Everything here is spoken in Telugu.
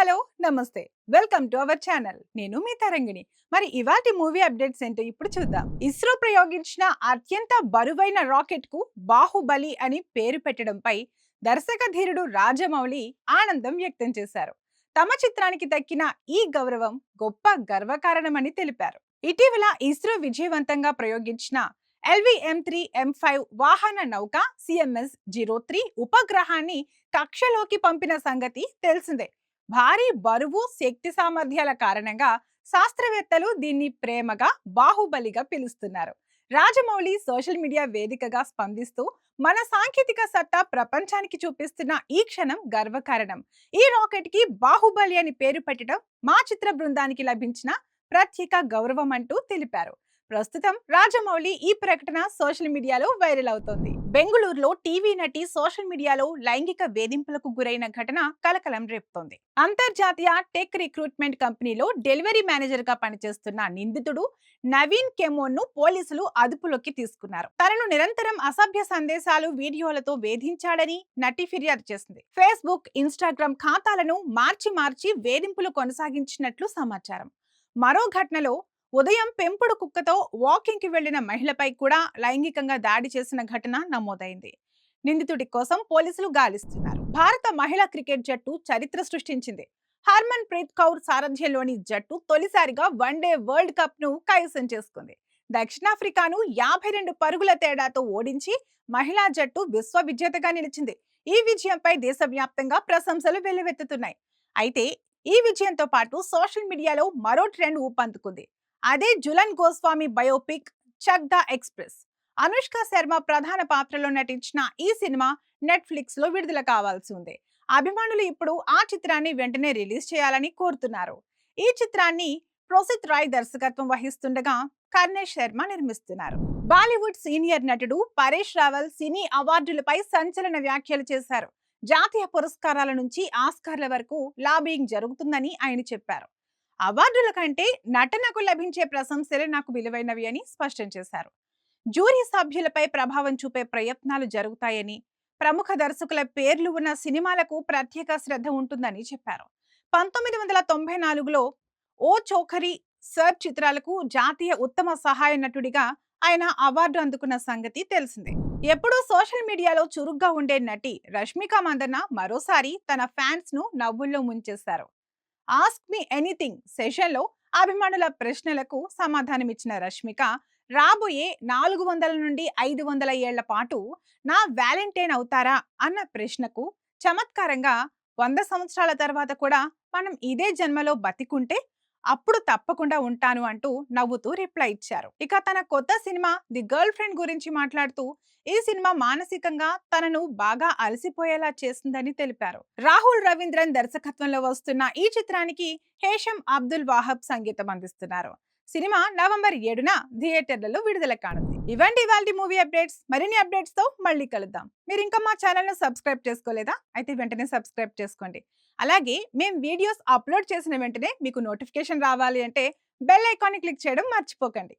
హలో నమస్తే. Welcome to our channel. నేను మీ తరంగిణి. మరి ఇవాటి మూవీ అప్డేట్స్ ఏంటో ఇప్పుడు చూద్దాం. ఇస్రో ప్రయోగించిన అత్యంత బరువైన రాకెట్ కు బాహుబలి అని పేరు పెట్టడంపై దర్శక ధీరుడు రాజమౌళి ఆనందం వ్యక్తం చేశారు. తమ చిత్రానికి దక్కిన ఈ గౌరవం గొప్ప గర్వకారణమని తెలిపారు. ఇటీవల ఇస్రో విజయవంతంగా ప్రయోగించిన LVM-3M5 వాహన నౌక CMS-03 ఉపగ్రహాన్ని కక్షలోకి పంపిన సంగతి తెలిసిందే. భారీ బరువు, శక్తి సామర్థ్యాల కారణంగా శాస్త్రవేత్తలు దీన్ని ప్రేమగా బాహుబలిగా పిలుస్తున్నారు. రాజమౌళి సోషల్ మీడియా వేదికగా స్పందిస్తూ మన సాంకేతిక సత్తా ప్రపంచానికి చూపిస్తున్న ఈ క్షణం గర్వకారణం. ఈ రాకెట్ కి బాహుబలి అని పేరు పెట్టడం మా చిత్ర బృందానికి లభించిన ప్రత్యేక గౌరవం అంటూ తెలిపారు. ప్రస్తుతం రాజమౌళి ఈ ప్రకటన సోషల్ మీడియాలో వైరల్ అవుతోంది. బెంగళూరులో టీవీ నటి సోషల్ మీడియాలో లైంగిక వేధింపులకు గురైన ఘటన కలకలం రేపుతోంది. అంతర్జాతీయ టెక్ రిక్రూట్మెంట్ కంపెనీలో డెలివరీ మేనేజర్ గా పనిచేస్తున్న నిందితుడు నవీన్ కెమోన్ ను పోలీసులు అదుపులోకి తీసుకున్నారు. తనను నిరంతరం అసభ్య సందేశాలు, వీడియోలతో వేధించాడని నటి ఫిర్యాదు చేసింది. ఫేస్బుక్, ఇన్స్టాగ్రామ్ ఖాతాలను మార్చి వేధింపులు కొనసాగించినట్లు సమాచారం. మరో ఘటనలో ఉదయం పెంపుడు కుక్కతో వాకింగ్ కి వెళ్లిన మహిళపై కూడా లైంగికంగా దాడి చేసిన ఘటన నమోదైంది. నిందితుడి కోసం పోలీసులు గాలిస్తున్నారు. భారత మహిళా క్రికెట్ జట్టు చరిత్ర సృష్టించింది. హర్మన్ ప్రీత్ కౌర్ సారథ్యంలోని జట్టు తొలిసారిగా వన్డే వరల్డ్ కప్ ను కైవసం చేసుకుంది. దక్షిణాఫ్రికాను 52 పరుగుల తేడాతో ఓడించి మహిళా జట్టు విశ్వ విజేతగా నిలిచింది. ఈ విజయంపై దేశవ్యాప్తంగా ప్రశంసలు వెల్లువెత్తుతున్నాయి. అయితే ఈ విజయంతో పాటు సోషల్ మీడియాలో మరో ట్రెండ్ ఊపందుకుంది. అదే Jhulan Goswami biopic Chakda express. Anushka Sharma ప్రధాన పాత్రలో నటించిన ఈ సినిమా నెట్ఫ్లిక్స్ లో విడుదల కావాల్సి ఉంది. అభిమానులు ఇప్పుడు ఆ చిత్రాన్ని వెంటనే రిలీజ్ చేయాలని కోరుతున్నారు. ఈ చిత్రాన్ని ప్రోసిత్ రాయ్ దర్శకత్వం వహిస్తుండగా కర్ణేష్ శర్మ నిర్మిస్తున్నారు. బాలీవుడ్ సీనియర్ నటుడు పరేష్ రావల్ సినీ అవార్డులపై సంచలన వ్యాఖ్యలు చేశారు. జాతీయ పురస్కారాల నుంచి ఆస్కార్ల వరకు లాబింగ్ జరుగుతుందని ఆయన చెప్పారు. అవార్డుల కంటే నటనకు లభించే ప్రశంసలే నాకు విలువైనవి అని స్పష్టం చేశారు. జ్యూరీ సభ్యులపై ప్రభావం చూపే ప్రయత్నాలు జరుగుతాయని, ప్రముఖ దర్శకుల పేర్లు ఉన్న సినిమాలకు ప్రత్యేక శ్రద్ధ ఉంటుందని చెప్పారు. 1994లో ఓ చోఖరి, సర్ చిత్రాలకు జాతీయ ఉత్తమ సహాయ నటుడిగా ఆయన అవార్డు అందుకున్న సంగతి తెలిసిందే. ఎప్పుడూ సోషల్ మీడియాలో చురుగ్గా ఉండే నటి రష్మిక మందన్న మరోసారి తన ఫ్యాన్స్ ను నవ్వుల్లో ముంచేశారు. ఆస్క్ మీ ఎనీథింగ్ సెషన్లో అభిమానుల ప్రశ్నలకు సమాధానమిచ్చిన రష్మిక, రాబోయే 400 నుండి 500 ఏళ్ల పాటు నా వ్యాలంటైన్ అవుతారా అన్న ప్రశ్నకు చమత్కారంగా 100 సంవత్సరాల తర్వాత కూడా మనం ఇదే జన్మలో బతికుంటే అప్పుడు తప్పకుండా ఉంటాను అంటూ నవ్వుతూ రిప్లై ఇచ్చారు. ఇక తన కొత్త సినిమా ది గర్ల్ ఫ్రెండ్ గురించి మాట్లాడుతూ ఈ సినిమా మానసికంగా తనను బాగా అలసిపోయేలా చేసిందని తెలిపారు. రాహుల్ రవీంద్రన్ దర్శకత్వంలో వస్తున్న ఈ చిత్రానికి హేషం అబ్దుల్ వాహబ్ సంగీతం అందిస్తున్నారు. సినిమా నవంబర్ 7న థియేటర్లలో విడుదల కానుంది. ఇవంటి ఇవాల్టి మూవీ అప్డేట్స్. మరిన్ని అప్డేట్స్ తో మళ్ళీ కలుద్దాం. మీరు ఇంకా మా ఛానల్ ను సబ్స్క్రైబ్ చేసుకోలేదా? అయితే వెంటనే సబ్స్క్రైబ్ చేసుకోండి. అలాగే మేము వీడియోస్ అప్లోడ్ చేసిన వెంటనే మీకు నోటిఫికేషన్ రావాలి అంటే బెల్ ఐకాన్ ని క్లిక్ చేయడం మర్చిపోకండి.